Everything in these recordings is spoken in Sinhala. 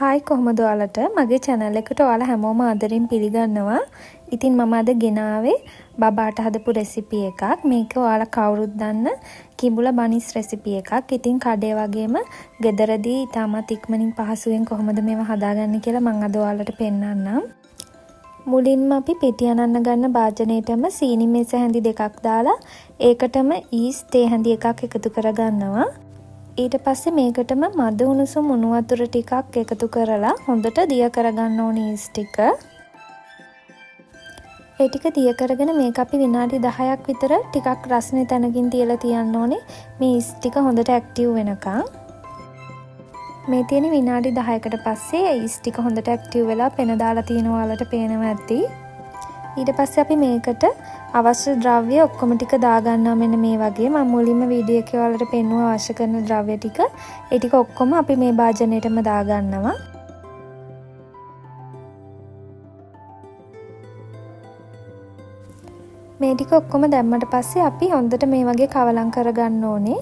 හායි කොහොමද ඔයාලට මගේ channel එකට ඔයාලා හැමෝම ආදරෙන් පිළිගන්නවා. ඉතින් මම අද ගෙනාවේ බබාට හදපු රෙසිපි එකක්. මේක ඔයාලා කවුරුත් දන්න කිඹුල බනිස් රෙසිපි එකක්. ඉතින් කඩේ වගේම ගෙදරදී ඊටමත් ඉක්මනින් පහසුවෙන් කොහොමද මේව හදාගන්නේ කියලා මම අද ඔයාලට පෙන්නන්නම්. මුලින්ම අපි පිටි අනන්න ගන්න භාජනයේටම සීනි මේස හැඳි දෙකක් දාලා ඒකටම ඊස් තේ හැඳි එකක් එකතු කරගන්නවා. ඊට පස්සේ මේකටම මද උණුසුම් උණු වතුර ටිකක් එකතු කරලා හොඳට දිය කරගන්න ඕනේ ඊස් ටික. ඒ ටික දිය කරගෙන මේක අපි විනාඩි 10ක් විතර ටිකක් රස්නේ තැනකින් තියලා තියන්න ඕනේ මේ ඊස් ටික හොඳට ඇක්ටිව් වෙනකන්. මේ තියෙන විනාඩි 10කට පස්සේ ඊස් ටික හොඳට ඇක්ටිව් වෙලා පෙන දාලා තියෙනවා ඔයාලට පේනවා ඇති. ඊට පස්සේ අපි මේකට අවශ්‍ය ද්‍රව්‍ය ඔක්කොම ටික දාගන්නවා මෙන්න මේ වගේ. මම මුලින්ම වීඩියෝ එකේ ඔයාලට පෙන්නුවා අවශ්‍ය කරන ද්‍රව්‍ය ටික. ඒ ටික ඔක්කොම අපි මේ භාජනයේටම දාගන්නවා. මේ ටික ඔක්කොම දැම්මට පස්සේ අපි හොඳට මේ වගේ කවලම් කරගන්න ඕනේ.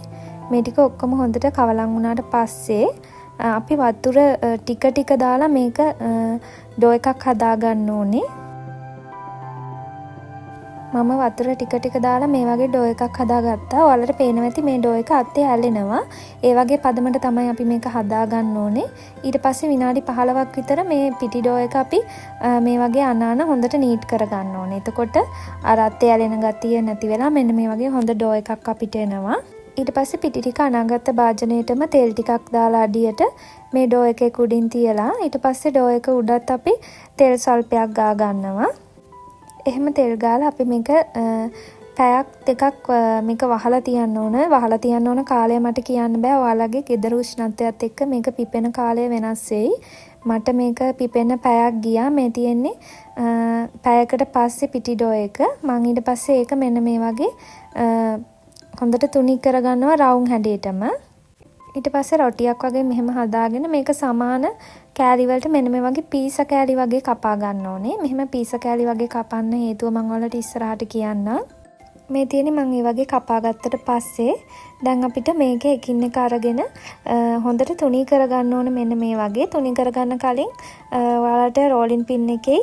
මේ ටික ඔක්කොම හොඳට කවලම් වුණාට පස්සේ අපි වතුර ටික ටික දාලා මේක ඩෝ එකක් හදාගන්න ඕනේ. මම වතුර ටික ටික දාලා මේ වගේ ඩෝ එකක් හදාගත්තා. ඔයාලට පේනවා ඇති මේ ඩෝ එක අත්තේ හැලෙනවා. ඒ වගේ පදමට තමයි අපි මේක හදාගන්න ඕනේ. ඊට පස්සේ විනාඩි 15ක් විතර මේ පිටි ඩෝ එක අපි මේ වගේ අනාන හොඳට නීට් කරගන්න ඕනේ. එතකොට අර අත්තේ හැලෙන ගතිය නැති වෙලා මෙන්න මේ වගේ හොඳ ඩෝ එකක් අපිට එනවා. ඊට පස්සේ පිටි ටික අනාගත්ත භාජනයේටම තෙල් ටිකක් දාලා අඩියට මේ ඩෝ එකේ උඩින් තියලා ඊට පස්සේ ඩෝ එක උඩත් අපි තෙල් සල්පයක් ගා ගන්නවා. එහෙම තෙල් ගාලා අපි මේක පැයක් දෙකක් මේක වහලා තියන්න ඕන. වහලා තියන්න ඕන කාලය මට කියන්න බෑ. ඔයාලගේ ගෙදර උෂ්ණත්වයත් එක්ක මේක පිපෙන කාලය වෙනස් වෙයි. මට මේක පිපෙන්න පැයක් ගියා. මේ තියෙන්නේ පැයකට පස්සේ පිටි ඩෝ එක. මම ඊට පස්සේ ඒක මෙන්න මේ වගේ හොඳට තුනී කරගන්නවා රවුම් හැඩයටම. ඊට පස්සේ රොටියක් වගේ මෙහෙම හදාගෙන මේක සමාන කෑලි වලට මෙන්න මේ වගේ පීසා කෑලි වගේ කපා ගන්න ඕනේ. මෙහෙම පීසා කෑලි වගේ කපන්න හේතුව මම ඔයාලට ඉස්සරහට කියන්නම්. මේ තියෙන්නේ මම මේ වගේ කපා ගත්තට පස්සේ දැන් අපිට මේක එකින් එක අරගෙන හොඳට තුනී කරගන්න ඕනේ මෙන්න මේ වගේ. තුනී කරගන්න කලින් ඔයාලට රෝලින් පින් එකේ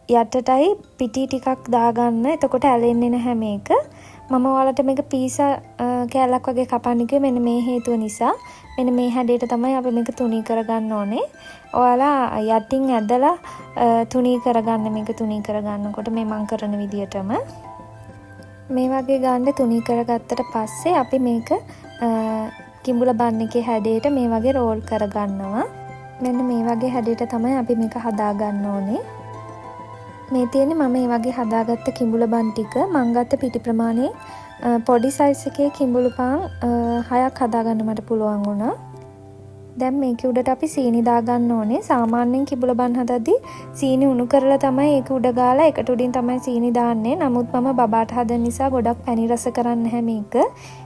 යටටයි පිටි ටිකක් දාගන්න. එතකොට ඇලෙන්නේ නැහැ මේක. මම ඔයාලට මේක පීසා කෑල්ලක් වගේ කපන්න කිව්වේ මෙන්න මේ හේතුව නිසා. මෙන්න මේ හැඩයට තමයි අපි මේක තුනී කරගන්න ඕනේ. ඔයාලා යටින් ඇදලා තුනී කරගන්න මේක තුනී කරගන්නකොට මේ මං කරන විදියටම මේ වගේ ගන්න තුනී කරගත්තට පස්සේ අපි මේක කිඹුල බන් එකේ හැඩයට මේ වගේ රෝල් කරගන්නවා. මෙන්න මේ වගේ හැඩයට තමයි අපි මේක හදාගන්න ඕනේ. මේ තියෙන්නේ මම මේ වගේ හදාගත්ත කිඹුල බන් ටික. මං ගත්ත පිටි ප්‍රමාණය පොඩි සයිස් එකේ කිඹුල පාන් 6ක් හදාගන්න මට පුළුවන් වුණා. දැන් මේක උඩට අපි සීනි දාගන්න ඕනේ. සාමාන්‍යයෙන් කිඹුල බන් හදද්දී සීනි උණු කරලා තමයි ඒක උඩ ගාලා ඒකට උඩින් තමයි සීනි දාන්නේ. නමුත් මම බබාට හදන නිසා ගොඩක් පැණි රස කරන්නේ නැහැ මේක.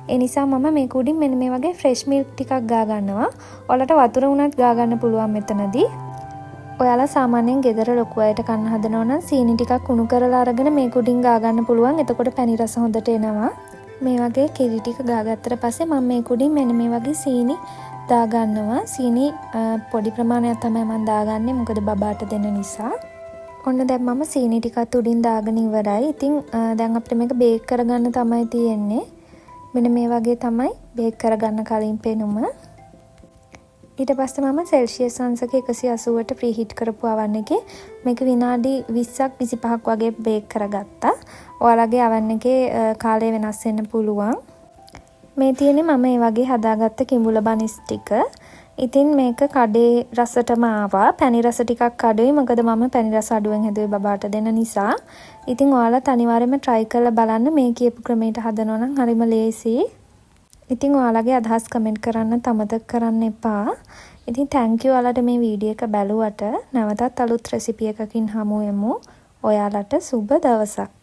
ඒ නිසා මම මේක උඩින් මෙන්න මේ වගේ ෆ්‍රෙෂ් මිල්ක් ටිකක් ගා ගන්නවා. ඔයාලට වතුර උනත් ගා ගන්න පුළුවන් මෙතනදී. ඔයාලා සාමාන්‍යයෙන් ගෙදර ලොකු අයට කන්න හදනවා නම් සීනි ටිකක් උණු කරලා අරගෙන මේක උඩින් ගා ගන්න පුළුවන්. එතකොට පැණි රස හොඳට එනවා. මේ වගේ කිරි ටික ගාගත්තට පස්සේ මම මේක උඩින් මෙන්න මේ වගේ සීනි දාගන්නවා. සීනි පොඩි ප්‍රමාණයක් තමයි මම දාගන්නේ. මොකද බබාට දෙන නිසා. ඔන්න දැන් මම සීනි ටිකත් උඩින් දාගෙන ඉවරයි. ඉතින් දැන් අපිට මේක බේක් කරගන්න තමයි තියෙන්නේ. මෙන්න මේ වගේ තමයි බේක් කරගන්න කලින් පෙනුම. ඊට පස්සේ මම සෙල්සියස් අංශක 180ට ප්‍රී හීට් කරපු oven එකේ මේක විනාඩි 20ක් 25ක් වගේ බේක් කරගත්තා. ඔයාලගේ oven එකේ කාලය වෙනස් වෙන්න පුළුවන්. මේ තියෙන්නේ මම මේ වගේ හදාගත්ත කිඹුල බනිස් ටික. ඉතින් මේක කඩේ රසටම ආවා. පැණි රස ටිකක් අඩුයි. මොකද මම පැණි රස අඩුවෙන් හැදුවේ බබාට දෙන නිසා. ඉතින් ඔයාලත් අනිවාර්යයෙන්ම try කරලා බලන්න. මේ කියපු ක්‍රමයට හදනවා නම් හරිම ලේසියි. ඉතින් ඔයාලගේ අදහස් කමෙන්ට් කරන්න අමතක කරන්න එපා. ඉතින් thank you ඔයාලට මේ වීඩියෝ එක බැලුවට. නැවතත් අලුත් රෙසිපි එකකින් හමු වෙමු. ඔයාලට සුබ දවසක්.